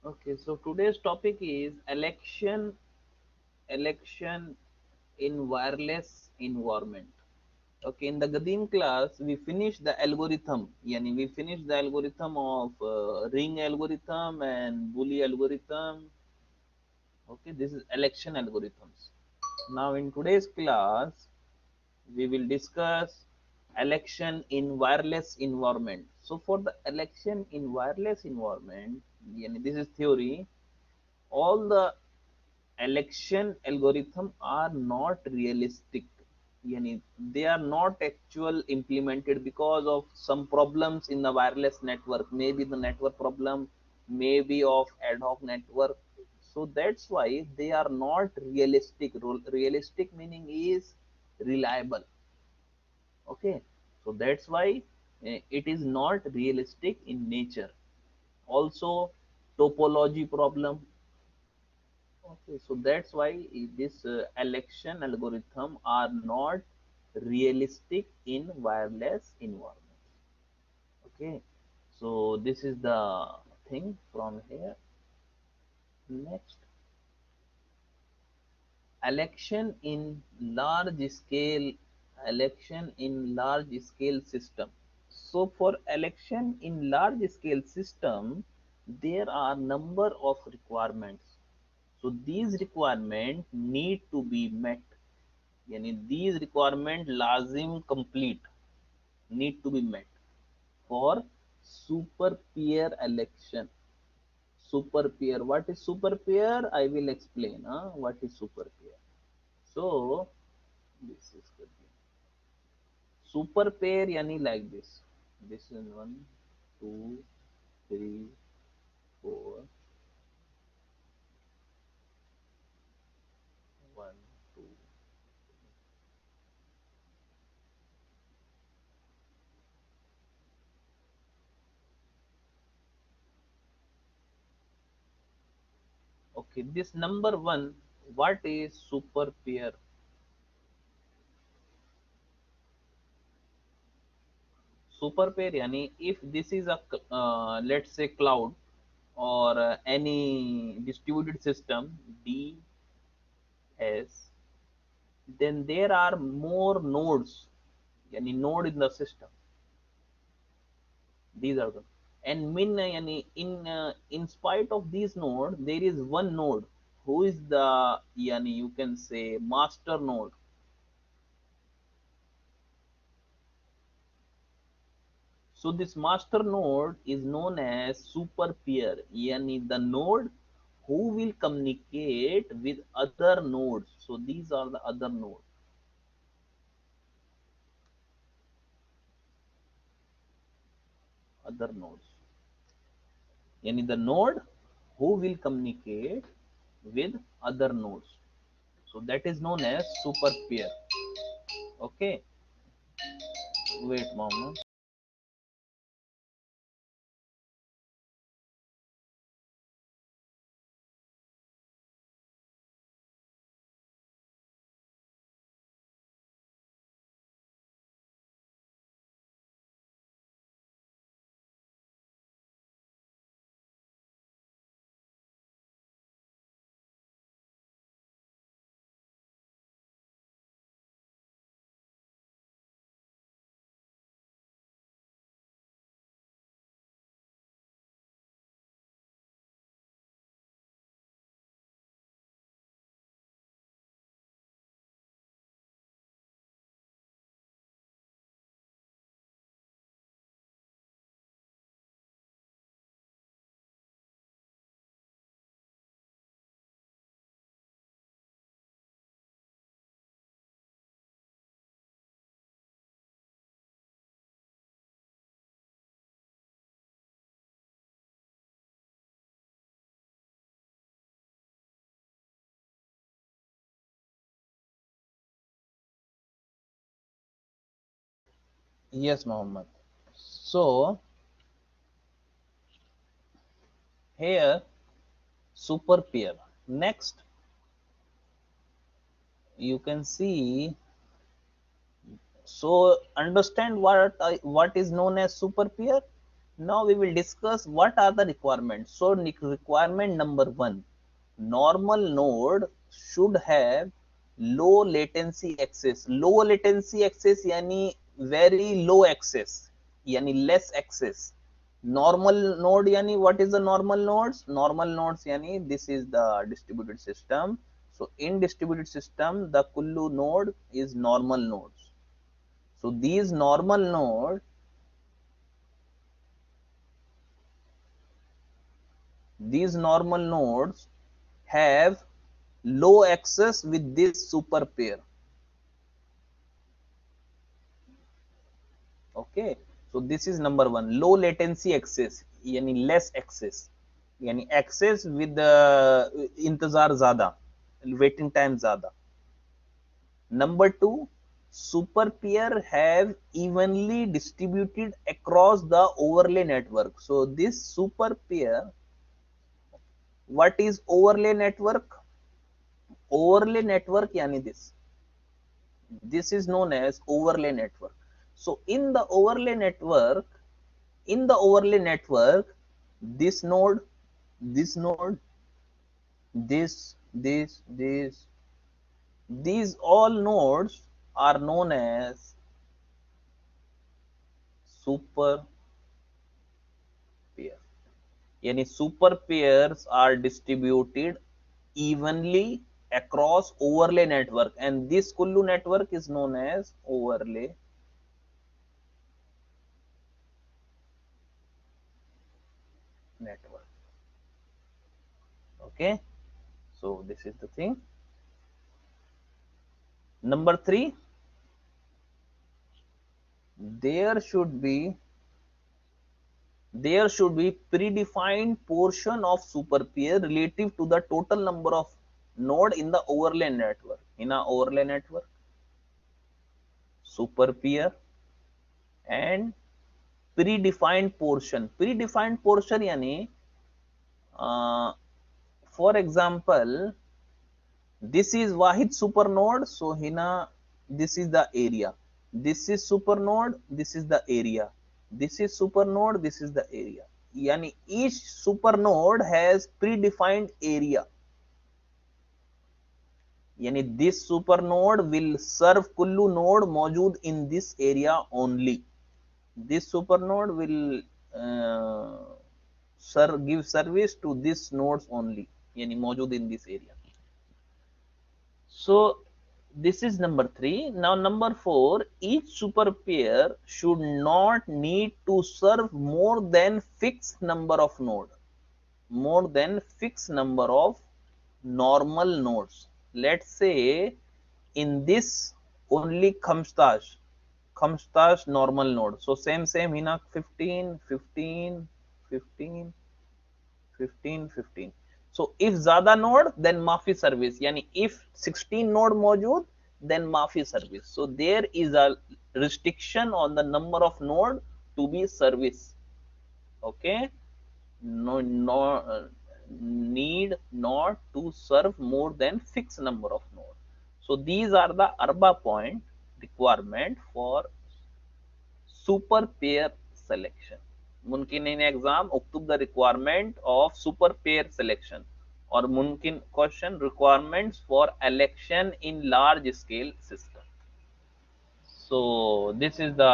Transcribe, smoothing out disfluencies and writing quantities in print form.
Okay, so today's topic is election in wireless environment. Okay, in the Gadim class, we finished the algorithm. Yani we finished the algorithm of ring algorithm and Boolean algorithm. Okay, this is election algorithms. Now in today's class, we will discuss election in wireless environment. So for the election in wireless environment, yani this is theory. All the election algorithm are not realistic, yani they are not actual implemented because of some problems in the wireless network, maybe the network problem, maybe of ad hoc network. So that's why they are not realistic. Realistic meaning is reliable. Okay, so that's why it is not realistic in nature. Also topology problem. Okay, so that's why this election algorithm are not realistic in wireless environments. Okay, so this is the thing from here. Next, election in large scale, election in large scale system. So for election in large scale system, there are number of requirements. So these requirements need to be met. यानी these requirement lazim complete, need to be met for super pair election. Super pair, what is super pair? I will explain what is super pair. So this is super pair yani like this is one, two, three, four, one, two. Okay, this number one, what is super pair? Super pair yani if this is a let's say cloud or any distributed system DS, then there are more nodes, yani node in the system. These are the, and min yani in spite of these node, there is one node who is the yani you can say master node. So this master node is known as super pair, yani the node who will communicate with other nodes. So these are the other nodes. Other nodes. Yani the node who will communicate with other nodes. So that is known as super pair. Okay, wait mama. Yes, Mohammed. So here super pair. Next, you can see. So understand what is known as super pair. Now we will discuss what are the requirements. So requirement number 1, normal node should have low latency access. Low latency access yani very low access, yani less access. Normal node yani what is the normal nodes? Normal nodes yani this is the distributed system. So in distributed system the kullu node is normal nodes. So these normal nodes have low access with this super pair. Okay, so this is number 1, low latency access yani less access, yani access with the intezar zyada, waiting time zyada. Number 2, super pair have evenly distributed across the overlay network. So this super pair, what is overlay network? Overlay network yani this is known as overlay network. So in the overlay network, this node, this node, this, these all nodes are known as super pair. Yani super pairs are distributed evenly across overlay network, and this kullu network is known as overlay network. Okay, so this is the thing. Number 3, there should be predefined portion of super pair relative to the total number of node in the overlay network. In a overlay network, super pair and predefined portion yani uh, for example, this is wahid super node, so hina this is the area, this is super node, this is the area, this is super node, this is the area. Yani each super node has predefined area, yani this super node will serve kullu node मौजूद in this area only. This super node will give service to this nodes only, yani मौजूद in this area. So this is number 3. Now number 4, each super pair should not need to serve more than fixed number of node, more than fixed number of normal nodes. Let's say in this only Khamstash normal node. So same hina 15, 15, 15, 15, 15. So if ज़्यादा node then माफी service, यानी if 16 node मौजूद then माफी service. So there is a restriction on the number of node to be service. Okay, no need not to serve more than fixed number of node. So these are the ARBA point requirement for super pair selection. मुमकिन in exam उक्तुब the requirement of super pair selection, और मुमकिन question requirements for election in large scale system. So this is the